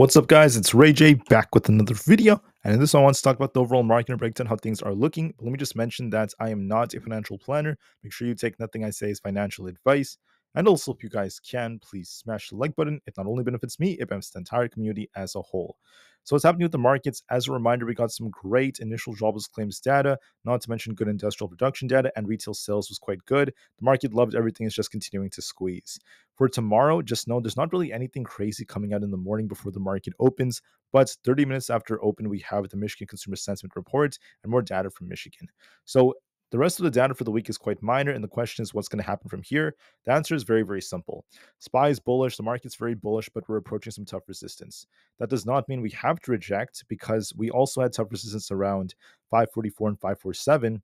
What's up, guys? It's Rey-Jay back with another video. And in this one, I want to talk about the overall market breakdown, how things are looking. But let me just mention that I am not a financial planner. Make sure you take nothing I say as financial advice. And also, if you guys can, please smash the like button. It not only benefits me, it benefits the entire community as a whole. So what's happening with the markets? As a reminder, we got some great initial jobless claims data, not to mention good industrial production data, and retail sales was quite good. The market loved everything. It's just continuing to squeeze. For tomorrow, just know there's not really anything crazy coming out in the morning before the market opens, but 30 minutes after open, we have the Michigan Consumer Sentiment Report and more data from Michigan. So the rest of the data for the week is quite minor, and the question is what's going to happen from here? The answer is very, very simple. SPY is bullish, the market's very bullish, but we're approaching some tough resistance. That does not mean we have to reject, because we also had tough resistance around 544 and 547.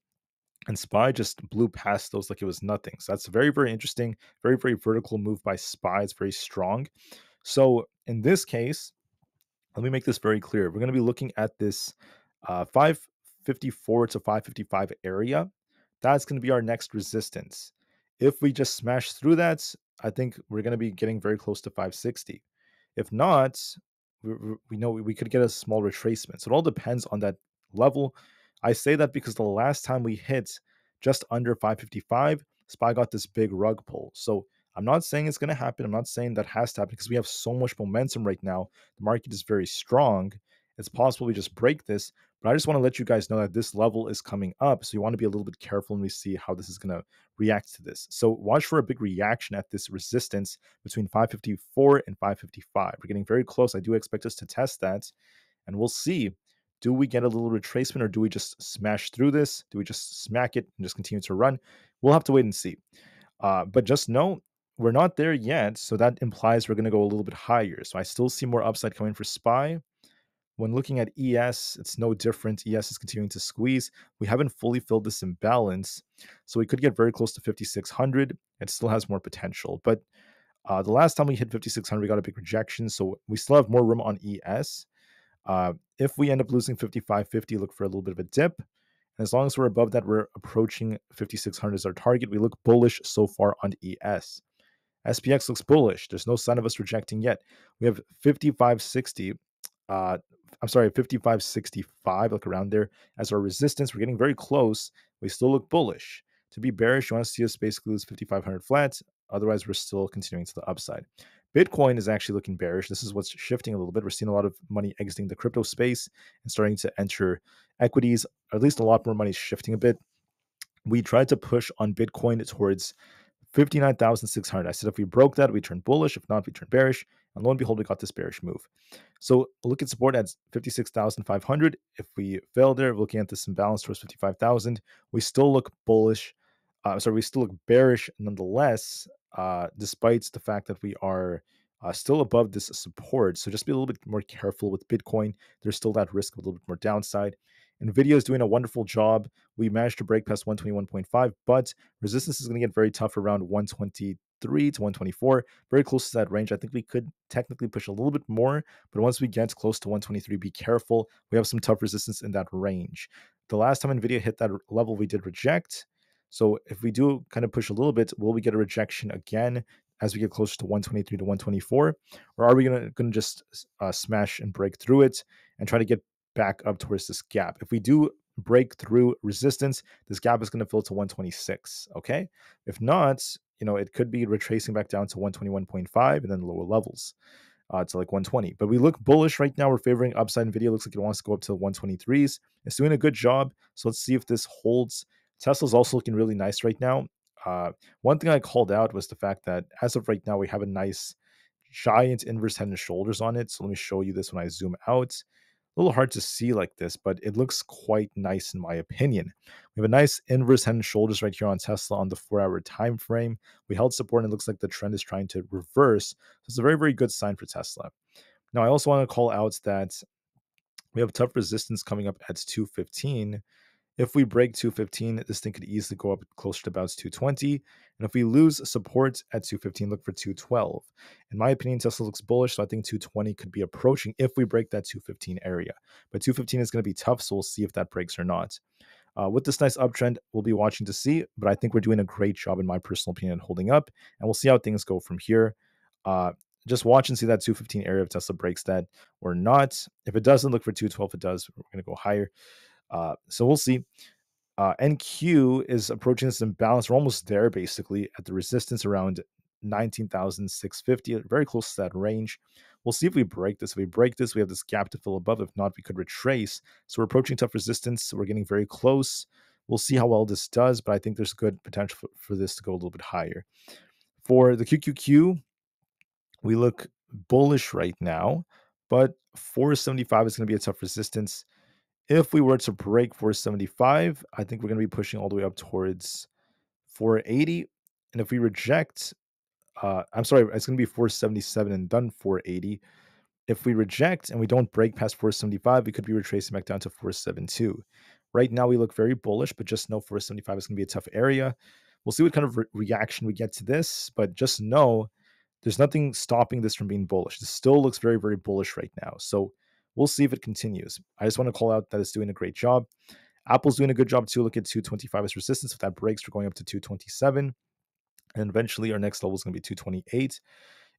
And SPY just blew past those like it was nothing. So that's very, very interesting. Very, very vertical move by SPY. It's very strong. So in this case, let me make this very clear. We're going to be looking at this 554 to 555 area. That's going to be our next resistance. If we just smash through that, I think we're going to be getting very close to 560. If not, we know we could get a small retracement. So it all depends on that level. I say that because the last time we hit just under 555, SPY got this big rug pull. So I'm not saying it's going to happen. I'm not saying that has to happen because we have so much momentum right now. The market is very strong. It's possible we just break this, but I just want to let you guys know that this level is coming up. So you want to be a little bit careful when we see how this is going to react to this. So watch for a big reaction at this resistance between 554 and 555. We're getting very close. I do expect us to test that, and we'll see. Do we get a little retracement, or do we just smash through this? Do we just smack it and just continue to run? We'll have to wait and see. But just know we're not there yet. So that implies we're going to go a little bit higher. So I still see more upside coming for SPY. When looking at ES, it's no different. ES is continuing to squeeze. We haven't fully filled this imbalance. So we could get very close to 5,600. It still has more potential. But the last time we hit 5,600, we got a big rejection. So we still have more room on ES. If we end up losing 5550, look for a little bit of a dip. And as long as we're above that, we're approaching 5600 as our target. We look bullish so far on ES. SPX looks bullish. There's no sign of us rejecting yet. We have 5560. I'm sorry, 5565, like around there as our resistance. We're getting very close. We still look bullish. To be bearish, you want to see us basically lose 5500 flat. Otherwise, we're still continuing to the upside. Bitcoin is actually looking bearish. This is what's shifting a little bit. We're seeing a lot of money exiting the crypto space and starting to enter equities. Or at least a lot more money is shifting a bit. We tried to push on Bitcoin towards 59,600. I said if we broke that, we turn bullish. If not, we turn bearish. And lo and behold, we got this bearish move. So look at support at 56,500. If we fail there, looking at this imbalance towards 55,000, we still look bullish. We still look bearish nonetheless, despite the fact that we are still above this support. So just be a little bit more careful with Bitcoin. There's still that risk of a little bit more downside. Nvda is doing a wonderful job. We managed to break past 121.5, but resistance is going to get very tough around 123 to 124, very close to that range. I think we could technically push a little bit more, but once we get close to 123, be careful. We have some tough resistance in that range. The last time Nvidia hit that level, we did reject. So if we do kind of push a little bit, will we get a rejection again as we get closer to 123 to 124? Or are we going to just smash and break through it and try to get back up towards this gap? If we do break through resistance, this gap is going to fill to 126. Okay. If not, it could be retracing back down to 121.5 and then lower levels to like 120. But we look bullish right now. We're favoring upside. Nvidia looks like it wants to go up to 123s. It's doing a good job. So let's see if this holds. Tesla's also looking really nice right now. One thing I called out was the fact that as of right now, we have a nice giant inverse head and shoulders on it. So let me show you this when I zoom out. A little hard to see like this, but it looks quite nice in my opinion. We have a nice inverse head and shoulders right here on Tesla on the 4-hour time frame. We held support and it looks like the trend is trying to reverse. So it's a very, very good sign for Tesla. Now, I also want to call out that we have tough resistance coming up at 215. If we break 215, this thing could easily go up closer to about 220. And if we lose support at 215, look for 212. In my opinion, Tesla looks bullish, so I think 220 could be approaching if we break that 215 area. But 215 is going to be tough, so we'll see if that breaks or not. With this nice uptrend, we'll be watching to see, but I think we're doing a great job, in my personal opinion, holding up, and we'll see how things go from here. just watch and see that 215 area if Tesla breaks that or not. If it doesn't, look for 212. If it does, we're going to go higher. So we'll see. NQ is approaching this imbalance. We're almost there, basically, at the resistance around 19,650, very close to that range. We'll see if we break this. If we break this, we have this gap to fill above. If not, we could retrace. So we're approaching tough resistance. So we're getting very close. We'll see how well this does, but I think there's good potential for this to go a little bit higher. For the QQQ, we look bullish right now, but 475 is going to be a tough resistance. If we were to break 475, I think we're going to be pushing all the way up towards 480. And if we reject, I'm sorry, it's going to be 477 and done 480. If we reject and we don't break past 475, we could be retracing back down to 472. Right now, we look very bullish, but just know 475 is going to be a tough area. We'll see what kind of reaction we get to this, but just know there's nothing stopping this from being bullish. This still looks very, very bullish right now. So we'll see if it continues. I just want to call out that it's doing a great job. Apple's doing a good job too. Look at 225 as resistance. If that breaks, we're going up to 227. And eventually our next level is going to be 228.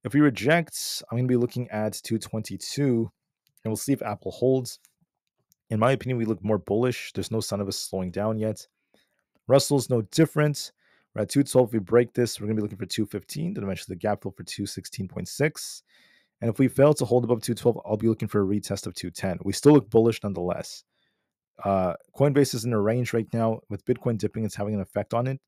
If we reject, I'm going to be looking at 222. And we'll see if Apple holds. In my opinion, we look more bullish. There's no sign of us slowing down yet. Russell's no different. We're at 212. If we break this, we're going to be looking for 215. Then eventually the gap fill for 216.6. And if we fail to hold above 212, I'll be looking for a retest of 210. We still look bullish nonetheless. Coinbase is in a range right now. With Bitcoin dipping, it's having an effect on it.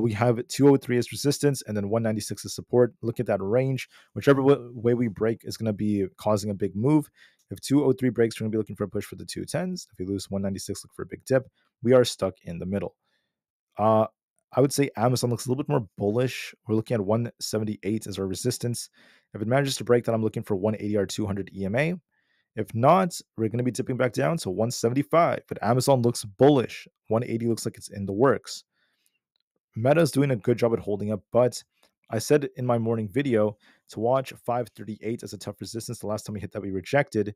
We have 203 as resistance and then 196 as support. Look at that range. Whichever way we break is going to be causing a big move. If 203 breaks, we're going to be looking for a push for the 210s. If we lose 196, look for a big dip. We are stuck in the middle. I would say Amazon looks a little bit more bullish. We're looking at 178 as our resistance. If it manages to break that, I'm looking for 180 or 200 EMA. If not, we're going to be dipping back down to 175. But Amazon looks bullish. 180 looks like it's in the works. Meta is doing a good job at holding up, but I said in my morning video to watch 538 as a tough resistance. The last time we hit that, we rejected.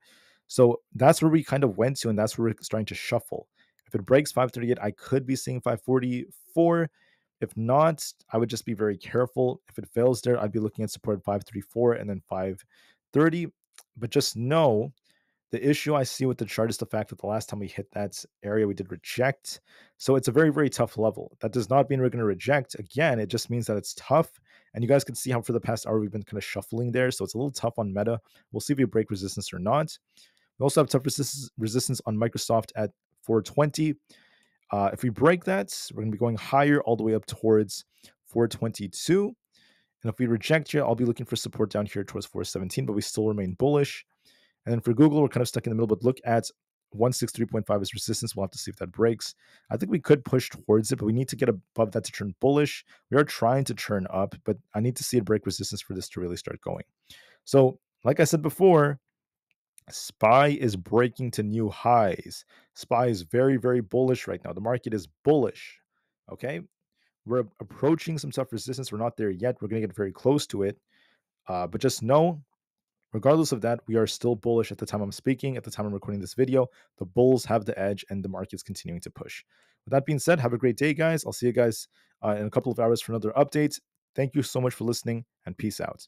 So that's where we kind of went to, and that's where we're starting to shuffle. If it breaks 538, I could be seeing 544. If not, I would just be very careful. If it fails there, I'd be looking at support 534 and then 530. But just know the issue I see with the chart is the fact that the last time we hit that area, we did reject. So it's a very, very tough level. That does not mean we're going to reject. Again, it just means that it's tough. And you guys can see how for the past hour, we've been kind of shuffling there. So it's a little tough on Meta. We'll see if we break resistance or not. We also have tough resistance on Microsoft at 420. If we break that, we're going to be going higher all the way up towards 422. And if we reject here, I'll be looking for support down here towards 417, but we still remain bullish. And then for Google, we're kind of stuck in the middle, but look at 163.5 as resistance. We'll have to see if that breaks. I think we could push towards it, but we need to get above that to turn bullish. We are trying to turn up, but I need to see it break resistance for this to really start going. So, like I said before, SPY is breaking to new highs. SPY is very, very bullish right now. The market is bullish. Okay. We're approaching some tough resistance. We're not there yet. We're going to get very close to it. But just know, regardless of that, we are still bullish at the time I'm speaking, at the time I'm recording this video. The bulls have the edge and the market's continuing to push. With that being said, have a great day, guys. I'll see you guys in a couple of hours for another update. Thank you so much for listening and peace out.